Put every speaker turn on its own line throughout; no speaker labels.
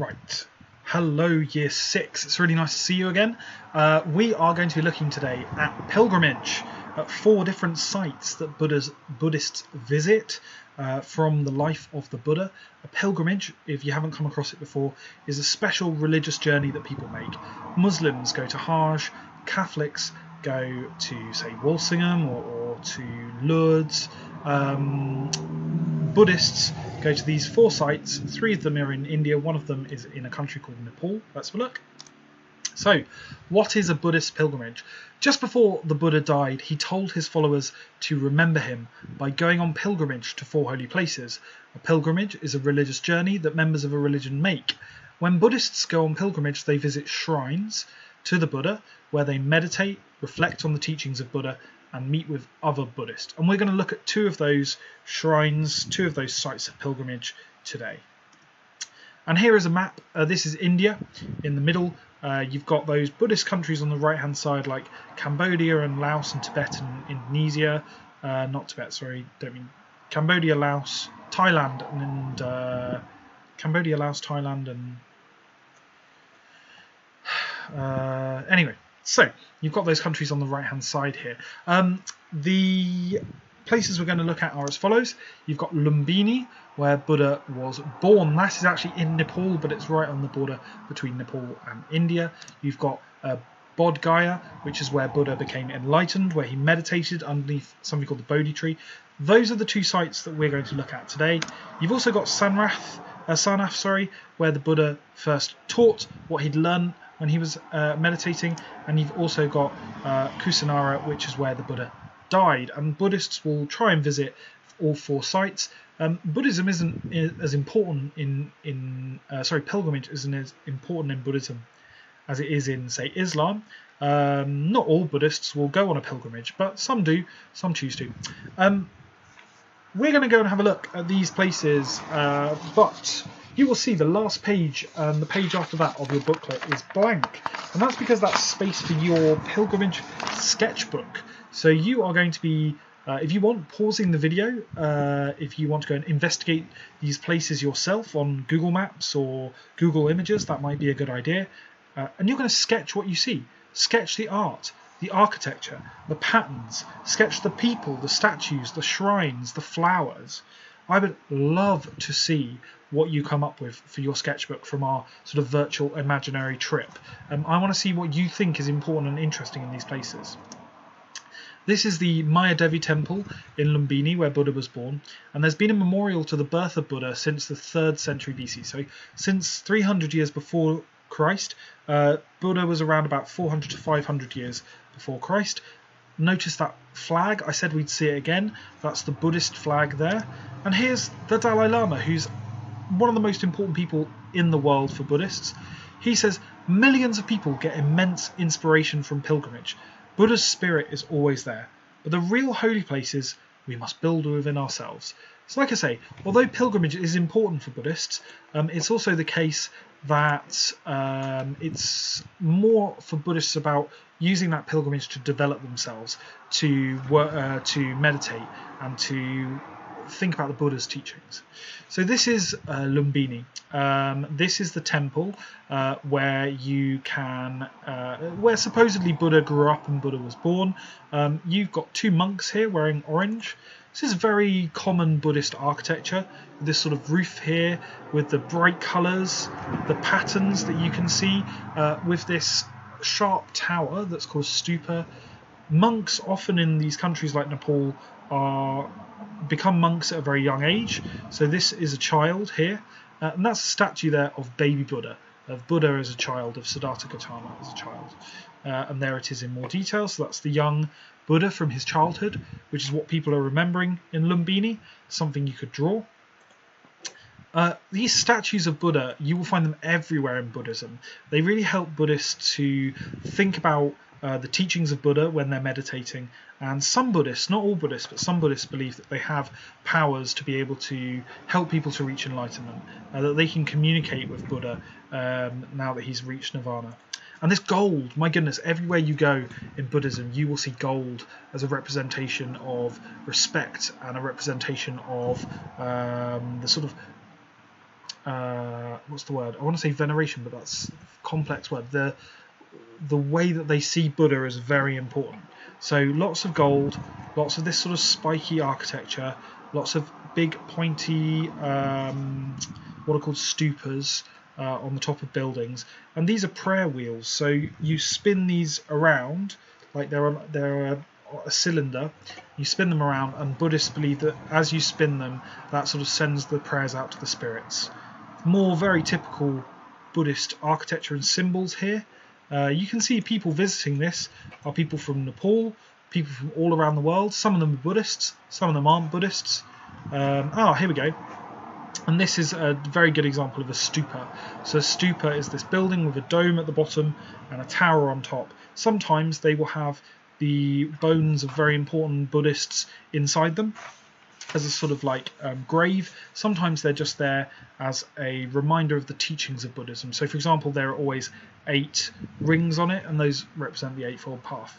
Right. Hello, Year 6. It's really nice to see you again. We are going to be looking today at pilgrimage, at 4 different sites that Buddhists visit from the life of the Buddha. A pilgrimage, if you haven't come across it before, is a special religious journey that people make. Muslims go to Hajj, Catholics go to, say, Walsingham or to Lourdes. Buddhists go to these 4 sites. 3 of them are in India. 1 of them is in a country called Nepal. Let's have a look. So, what is a Buddhist pilgrimage? Just before the Buddha died, he told his followers to remember him by going on pilgrimage to 4 holy places. A pilgrimage is a religious journey that members of a religion make. When Buddhists go on pilgrimage, they visit shrines to the Buddha, where they meditate, reflect on the teachings of Buddha, and meet with other Buddhists. And we're going to look at 2 of those shrines, 2 of those sites of pilgrimage today. And here is a map. This is India in the middle. You've got those Buddhist countries on the right hand side, like Cambodia and Laos and Tibet and Indonesia. Not Tibet, sorry, don't mean Cambodia, Laos, Thailand, and Cambodia, Laos, Thailand, and anyway. So, you've got those countries on the right-hand side here. The places we're going to look at are as follows. You've got Lumbini, where Buddha was born. That is actually in Nepal, but it's right on the border between Nepal and India. You've got Bodh Gaya, which is where Buddha became enlightened, where he meditated underneath something called the Bodhi tree. Those are the 2 sites that we're going to look at today. You've also got Sarnath, where the Buddha first taught what he'd learned when he was meditating, and you've also got Kusinara, which is where the Buddha died. And Buddhists will try and visit all 4 sites. Buddhism isn't as important pilgrimage isn't as important in Buddhism as it is in, say, Islam. Not all Buddhists will go on a pilgrimage, but some do, some choose to. We're going to go and have a look at these places, but you will see the last page and the page after that of your booklet is blank. And that's because that's space for your pilgrimage sketchbook. So you are going to be, if you want, pausing the video, if you want to go and investigate these places yourself on Google Maps or Google Images, that might be a good idea. And you're going to sketch what you see. Sketch the art, the architecture, the patterns. Sketch the people, the statues, the shrines, the flowers. I would love to see what you come up with for your sketchbook from our sort of virtual imaginary trip. I want to see what you think is important and interesting in these places. This is the Mayadevi temple in Lumbini, where Buddha was born, and there's been a memorial to the birth of Buddha since the 3rd century BC. So since 300 years before Christ, Buddha was around about 400 to 500 years before Christ. Notice that flag, I said we'd see it again. That's the Buddhist flag there. And here's the Dalai Lama, who's one of the most important people in the world for Buddhists. He says millions of people get immense inspiration from pilgrimage. Buddha's spirit is always there, but the real holy places we must build within ourselves. So like I say, although pilgrimage is important for Buddhists, it's also the case that it's more for Buddhists about using that pilgrimage to develop themselves, to meditate and to think about the Buddha's teachings. So this is Lumbini. This is the temple where you can, where supposedly Buddha grew up and Buddha was born. You've got 2 monks here wearing orange. This is very common Buddhist architecture. This sort of roof here with the bright colours, the patterns that you can see with this sharp tower that's called stupa. Monks often in these countries like Nepal become monks at a very young age. So this is a child here, and that's a statue there of baby Buddha, of Buddha as a child, of Siddhartha Gautama as a child. And there it is in more detail. So that's the young Buddha from his childhood, which is what people are remembering in Lumbini, something you could draw. These statues of Buddha, you will find them everywhere in Buddhism. They really help Buddhists to think about the teachings of Buddha when they're meditating. And some Buddhists, not all Buddhists, but some Buddhists believe that they have powers to be able to help people to reach enlightenment, that they can communicate with Buddha now that he's reached nirvana. And this gold, my goodness, everywhere you go in Buddhism, you will see gold as a representation of respect and a representation of the sort of what's the word? I want to say veneration, but that's a complex word. The way that they see Buddha is very important. So lots of gold, lots of this sort of spiky architecture, lots of big pointy what are called stupas on the top of buildings, and these are prayer wheels. So you spin these around like they're a cylinder. You spin them around, and Buddhists believe that as you spin them, that sort of sends the prayers out to the spirits. More very typical Buddhist architecture and symbols here. You can see people visiting this are people from Nepal, people from all around the world. Some of them are Buddhists, some of them aren't Buddhists. Here we go. And this is a very good example of a stupa. So a stupa is this building with a dome at the bottom and a tower on top. Sometimes they will have the bones of very important Buddhists inside them as a sort of like grave. Sometimes they're just there as a reminder of the teachings of Buddhism. So for example, there are always 8 rings on it, and those represent the Eightfold Path.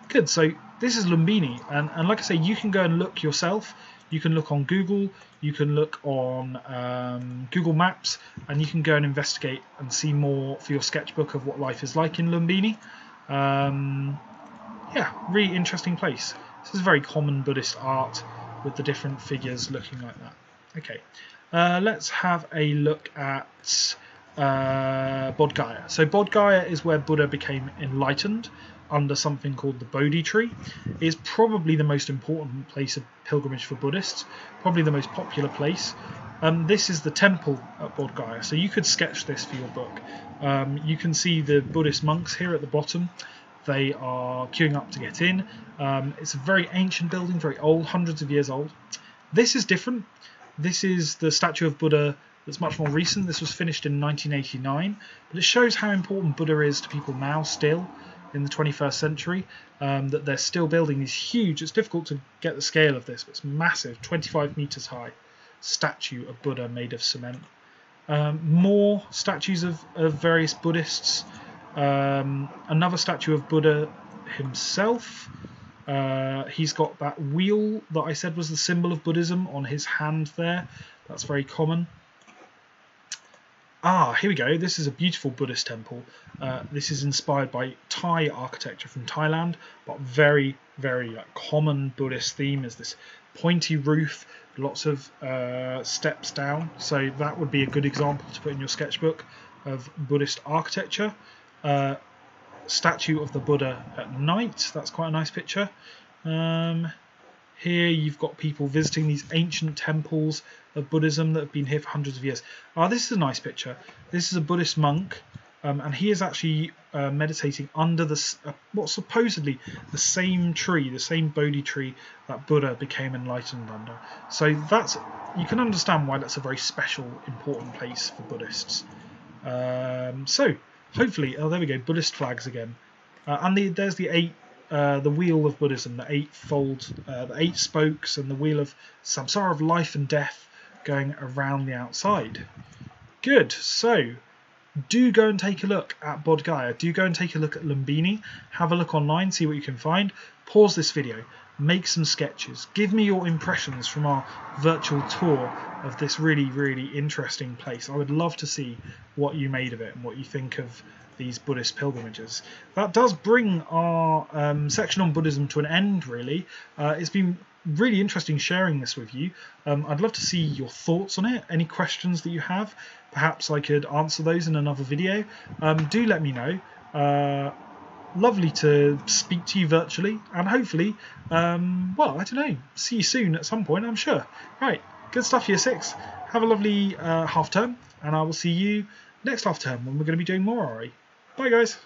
Good, so this is Lumbini, and like I say, you can go and look yourself. You can look on Google, you can look on Google Maps, and you can go and investigate and see more for your sketchbook of what life is like in Lumbini. Yeah, really interesting place. This is very common Buddhist art with the different figures looking like that. Okay, let's have a look at Bodh Gaya. So Bodh Gaya is where Buddha became enlightened under something called the Bodhi tree. It is probably the most important place of pilgrimage for Buddhists, probably the most popular place. This is the temple at Bodh Gaya, so you could sketch this for your book. You can see the Buddhist monks here at the bottom. They are queuing up to get in. It's a very ancient building, very old, hundreds of years old. This is different. This is the statue of Buddha that's much more recent. This was finished in 1989, but it shows how important Buddha is to people now still in the 21st century, that they're still building these huge, it's difficult to get the scale of this, but it's massive, 25 meters high statue of Buddha made of cement. More statues of various Buddhists. Another statue of Buddha himself. He's got that wheel that I said was the symbol of Buddhism on his hand there. That's very common. Here we go. This is a beautiful Buddhist temple. This is inspired by Thai architecture from Thailand, but very, very common Buddhist theme is this pointy roof, lots of steps down. So that would be a good example to put in your sketchbook of Buddhist architecture. Statue of the Buddha at night. That's quite a nice picture. Here you've got people visiting these ancient temples of Buddhism that have been here for hundreds of years. This is a nice picture. This is a Buddhist monk, and he is actually meditating under what's supposedly the same tree, the same Bodhi tree that Buddha became enlightened under. So you can understand why that's a very special, important place for Buddhists. So hopefully, there we go, Buddhist flags again, and there's the wheel of Buddhism, the 8 spokes, and the wheel of samsara, of life and death, going around the outside. Good. So do go and take a look at Bodh Gaya. Do go and take a look at Lumbini. Have a look online, see what you can find. Pause this video, make some sketches. Give me your impressions from our virtual tour of this really, really interesting place. I would love to see what you made of it and what you think of these Buddhist pilgrimages. That does bring our section on Buddhism to an end, really. It's been really interesting sharing this with you. I'd love to see your thoughts on it. Any questions that you have, perhaps I could answer those in another video. Do let me know. Lovely to speak to you virtually, and hopefully, I don't know, see you soon at some point, I'm sure. Right, good stuff, Year 6. Have a lovely half term, and I will see you next half term when we're going to be doing more RE. Bye, guys.